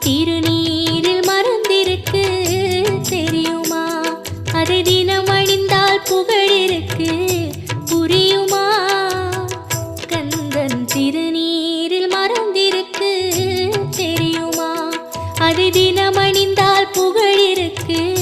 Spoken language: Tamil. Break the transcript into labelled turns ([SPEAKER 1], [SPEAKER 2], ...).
[SPEAKER 1] திருநீரில் மறந்திருக்கு தெரியுமா? அதை தினம் அணிந்தால் புகழிருக்கு புரியுமா? கந்தன் திருநீரில் மறந்திருக்கு தெரியுமா? அதை தினம் அணிந்தால் புகழிருக்கு